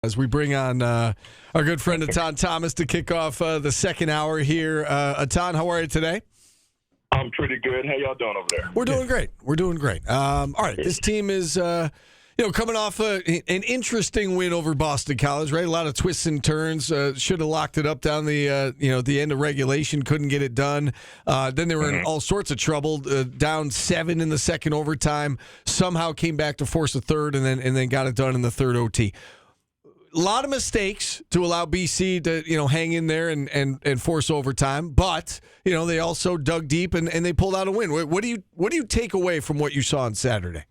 As we bring on our good friend Etan Thomas to kick off the second hour here. Etan, how are you today? I'm pretty good. How y'all doing over there? We're doing great. We're doing great. All right, this team is coming off an interesting win over Boston College, right? A lot of twists and turns. Should have locked it up down the the end of regulation. Couldn't get it done. Then they were in all sorts of trouble. Down 7 in the second overtime. Somehow came back to force a third, and then got it done in the third OT. A lot of mistakes to allow BC to hang in there and force overtime, but they also dug deep and they pulled out a win. What do you take away from what you saw on Saturday?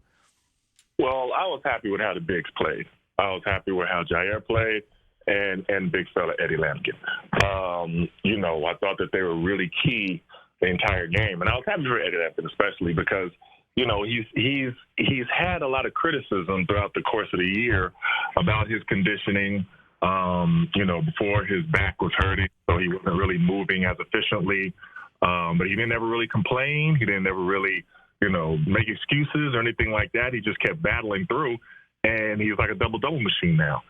Well, I was happy with how the bigs played. I was happy with how Jair played and big fella Eddie Lampkin. I thought that they were really key the entire game, and I was happy for Eddie Lampkin especially because he's had a lot of criticism throughout the course of the year about his conditioning. Before his back was hurting, so he wasn't really moving as efficiently. But he didn't ever really complain. He didn't ever really, make excuses or anything like that. He just kept battling through, and he's like a double-double machine now.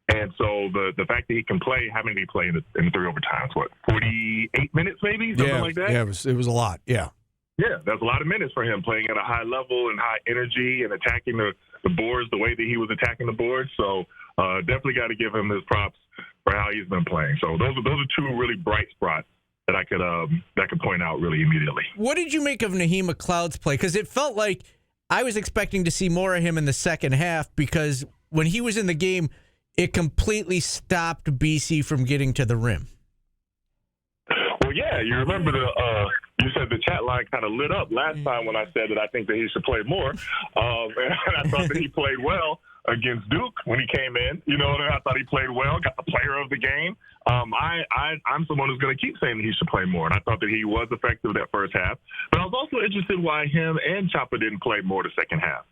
And so the fact that he can play, how many did he play in the three overtimes? 48 minutes maybe? Something like that? Yeah, it was a lot, yeah. Yeah, that's a lot of minutes for him playing at a high level and high energy and attacking the boards the way that he was attacking the boards. So definitely got to give him his props for how he's been playing. So those are two really bright spots that I could point out really immediately. What did you make of Naheem McLeod's play? Because it felt like I was expecting to see more of him in the second half because when he was in the game, it completely stopped BC from getting to the rim. Well, yeah, you remember you said the chat line kind of lit up last time when I said that I think that he should play more. And I thought that he played well against Duke when he came in. I thought he played well, got the player of the game. I'm someone who's going to keep saying that he should play more, and I thought that he was effective that first half. But I was also interested why him and Chopper didn't play more the second half.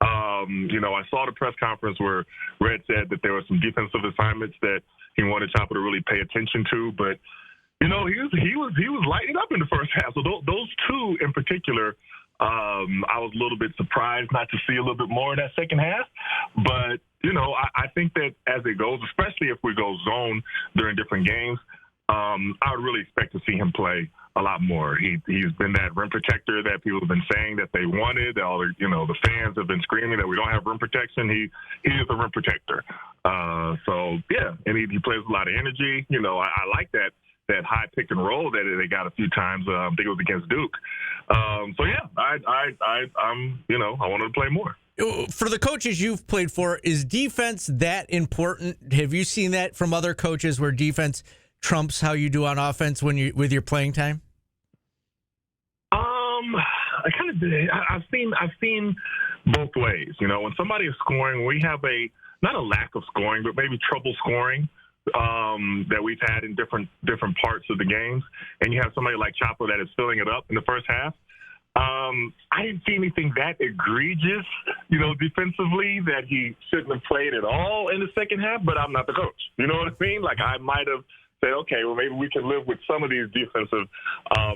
I saw the press conference where Red said that there were some defensive assignments that he wanted Chopper to really pay attention to, but he was lighting up in the first half. So those two in particular, I was a little bit surprised not to see a little bit more in that second half. But, I think that as it goes, especially if we go zone during different games, I would really expect to see him play a lot more. He's been that rim protector that people have been saying that they wanted. All the fans have been screaming that we don't have rim protection. He is a rim protector. And he plays with a lot of energy. I like that high pick and roll that they got a few times. I think it was against Duke. I wanted to play more. For the coaches you've played for, is defense that important? Have you seen that from other coaches where defense trumps how you do on offense with your playing time? I kind of did. I've seen both ways. When somebody is scoring, we have not a lack of scoring, but maybe trouble scoring. That we've had in different parts of the games, and you have somebody like Chopper that is filling it up in the first half. I didn't see anything that egregious, defensively that he shouldn't have played at all in the second half, but I'm not the coach. You know what I mean? Like I might have said, okay, well maybe we can live with some of these defensive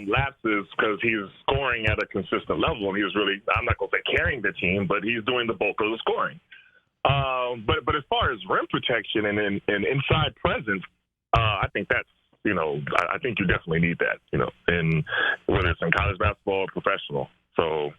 lapses because he's scoring at a consistent level, and he was really, I'm not going to say carrying the team, but he's doing the bulk of the scoring. But as far as rim protection and inside presence, I think that's, I think you definitely need that, in whether it's in college basketball or professional. So,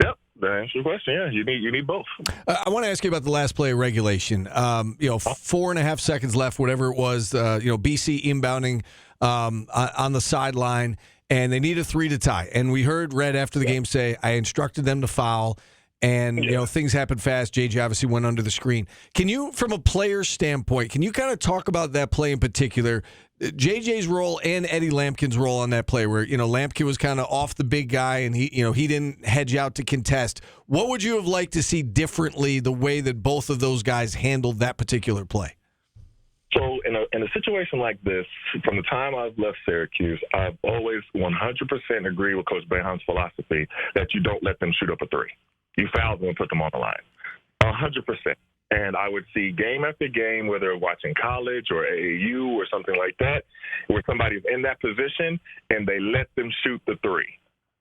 yep, to answer your question, yeah, you need both. I want to ask you about the last play of regulation. 4.5 seconds left, whatever it was. BC inbounding on the sideline, and they need a 3 to tie. And we heard Red after the game say, "I instructed them to foul." And, things happen fast. JJ obviously went under the screen. Can you, from a player's standpoint, can you kind of talk about that play in particular, JJ's role and Eddie Lampkin's role on that play where, Lampkin was kind of off the big guy and he didn't hedge out to contest. What would you have liked to see differently the way that both of those guys handled that particular play? So in a situation like this, from the time I've left Syracuse, I've always 100% agree with Coach Boeheim's philosophy that you don't let them shoot up a three. You foul them and put them on the line. 100%. And I would see game after game, whether watching college or AAU or something like that, where somebody's in that position and they let them shoot the three.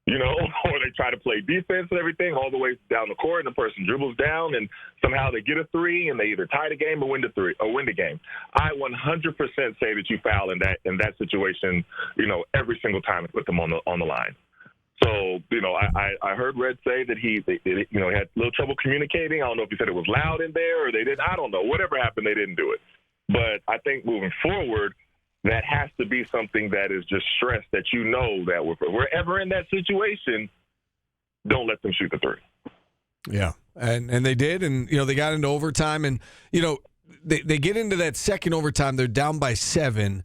or they try to play defense and everything all the way down the court, and the person dribbles down, and somehow they get a three, and they either tie the game or win the game. I 100% say that you foul in that situation, every single time and put them on the line. So, I heard Red say that he had a little trouble communicating. I don't know if he said it was loud in there or they didn't. I don't know. Whatever happened, they didn't do it. But I think moving forward, that has to be something that is just stressed, that that if we're ever in that situation, don't let them shoot the three. Yeah, and they did, and they got into overtime, and they get into that second overtime. They're down by 7.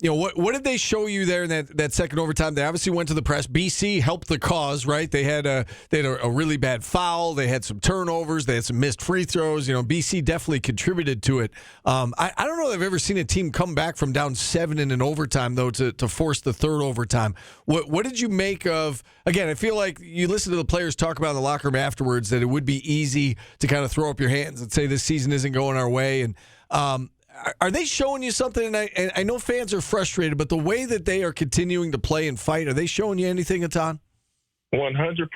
What did they show you there in that second overtime? They obviously went to the press. BC helped the cause, right? They had a really bad foul. They had some turnovers. They had some missed free throws. BC definitely contributed to it. I don't know that I've ever seen a team come back from down 7 in an overtime, though, to force the third overtime. What did you make of, again, I feel like you listen to the players talk about in the locker room afterwards that it would be easy to kind of throw up your hands and say this season isn't going our way. And are they showing you something? And I know fans are frustrated, but the way that they are continuing to play and fight, are they showing you anything, Etan? 100%,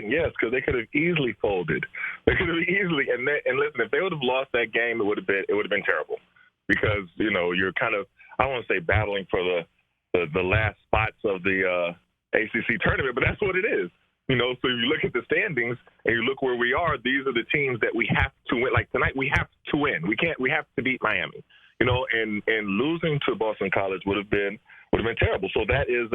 yes, because they could have easily folded. They could have easily, and listen, if they would have lost that game, it would have been terrible, because you're kind of, I don't want to say battling for the last spots of the ACC tournament, but that's what it is. So if you look at the standings and you look where we are, these are the teams that we have to win. Like tonight, we have to win. We have to beat Miami. And losing to Boston College would have been terrible. So that is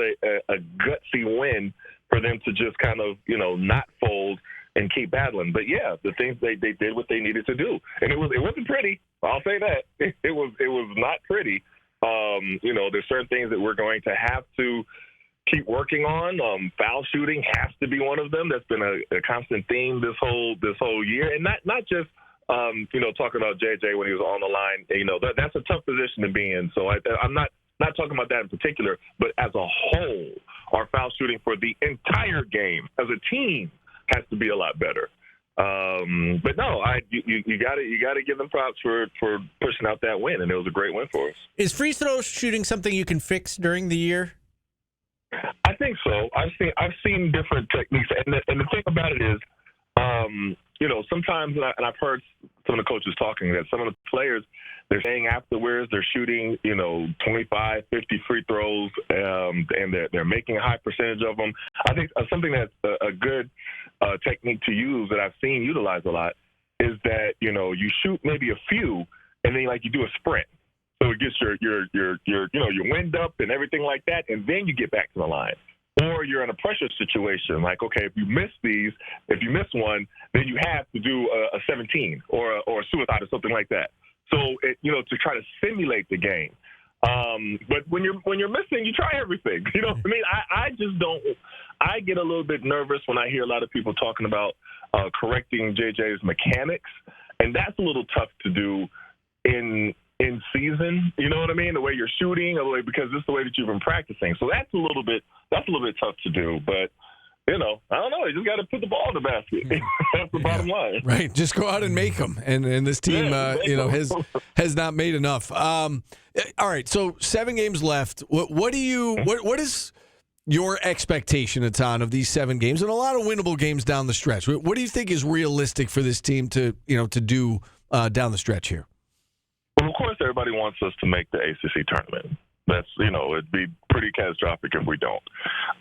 a gutsy win for them to just kind of not fold and keep battling. But yeah, the things they did what they needed to do, and it wasn't pretty. I'll say that it was not pretty. There's certain things that we're going to have to keep working on. Foul shooting has to be one of them. That's been a constant theme this whole year, and not just talking about JJ when he was on the line. That's a tough position to be in. So I'm not talking about that in particular, but as a whole, our foul shooting for the entire game as a team has to be a lot better. But no, you got to give them props for pushing out that win, and it was a great win for us. Is free throw shooting something you can fix during the year? I think so. I've seen different techniques, and the thing about it is, sometimes, and I've heard some of the coaches talking that some of the players, they're saying afterwards they're shooting 25, 50 free throws, and they're making a high percentage of them. I think something that's a good technique to use that I've seen utilized a lot is that you shoot maybe a few, and then you do a sprint. So it gets your wind up and everything like that, and then you get back to the line. Or you're in a pressure situation, like, okay, if you miss one, then you have to do a 17 or a suicide or something like that. So, to try to simulate the game. But when you're missing, you try everything. You know what I mean? I just don't. I get a little bit nervous when I hear a lot of people talking about correcting JJ's mechanics, and that's a little tough to do in season, you know what I mean? The way you're shooting, because this is the way that you've been practicing. So that's a little bit tough to do. But I don't know. You just got to put the ball in the basket. That's the bottom line. Right. Just go out and make them. And this team, has not made enough. All right. So 7 games left. What is your expectation, Etan, of these 7 games and a lot of winnable games down the stretch? What do you think is realistic for this team to do down the stretch here? Well, of course, everybody wants us to make the ACC tournament. That's, it'd be pretty catastrophic if we don't.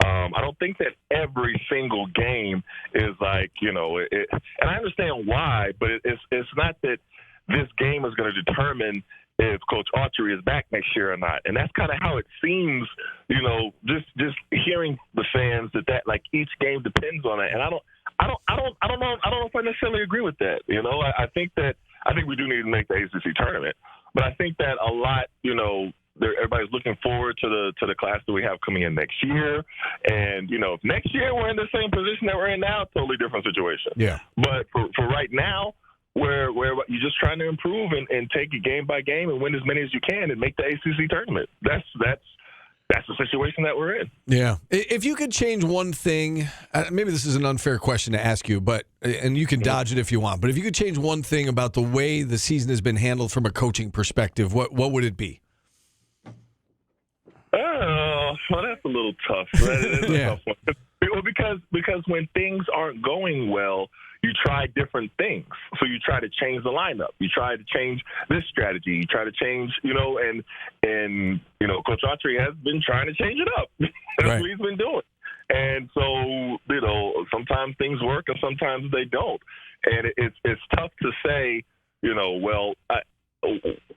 I don't think that every single game is like, and I understand why, but it's not that this game is going to determine if Coach Autry is back next year or not. And that's kind of how it seems, just hearing the fans that like each game depends on it. And I don't know if I necessarily agree with that. I think we do need to make the ACC tournament, but I think that a lot, everybody's looking forward to the class that we have coming in next year. And, if next year we're in the same position that we're in now, totally different situation. Yeah. But for right now, where you're just trying to improve and take it game by game and win as many as you can and make the ACC tournament. That's the situation that we're in. Yeah. If you could change one thing, maybe this is an unfair question to ask you, and you can dodge it if you want, but if you could change one thing about the way the season has been handled from a coaching perspective, what would it be? Well, that's a little tough. That is a Yeah. tough one. Well, because when things aren't going well, you try different things. So you try to change the lineup. You try to change this strategy. You try to change, and Coach Autry has been trying to change it up. That's Right. what he's been doing. And so, sometimes things work and sometimes they don't. And it's tough to say,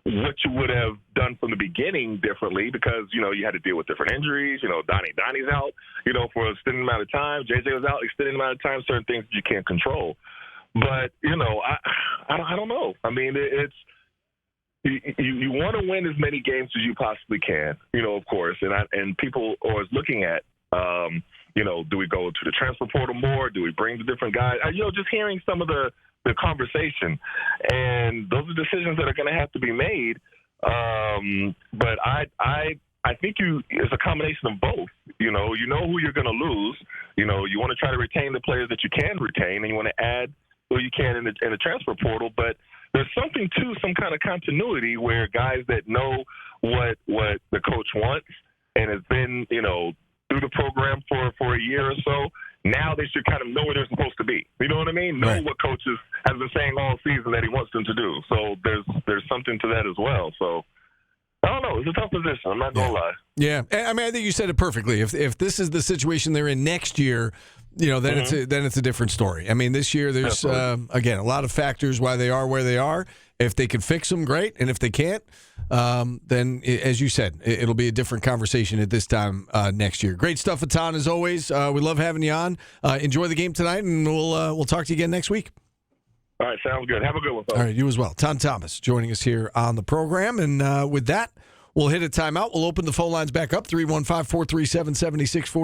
what you would have done from the beginning differently because, you had to deal with different injuries. Donnie's out, for an extended amount of time. JJ was out extended amount of time, certain things that you can't control. But, I don't know. I mean, it's you want to win as many games as you possibly can, of course. And people are always looking at, do we go to the transfer portal more? Do we bring the different guys? Just hearing some of the conversation, and those are decisions that are going to have to be made. But I think it's a combination of both. You know who you're going to lose. You want to try to retain the players that you can retain, and you want to add who you can in the transfer portal. But there's something to some kind of continuity where guys that know what the coach wants and has been through the program for a year or so, now they should kind of know where they're supposed to be. You know what I mean? Know Right. what coaches has been saying all season that he wants them to do. So there's something to that as well. So I don't know. It's a tough position. I'm not going to lie. Yeah. I mean, I think you said it perfectly. If this is the situation they're in next year, then it's a different story. I mean, this year there's again a lot of factors why they are where they are. If they can fix them, great, and if they can't, then as you said, it'll be a different conversation at this time next year. Great stuff, Etan, as always. We love having you on. Enjoy the game tonight, and we'll talk to you again next week. All right, sounds good. Have a good one, folks. All right, you as well. Etan Thomas joining us here on the program, and with that, we'll hit a timeout. We'll open the phone lines back up 315-437-7640.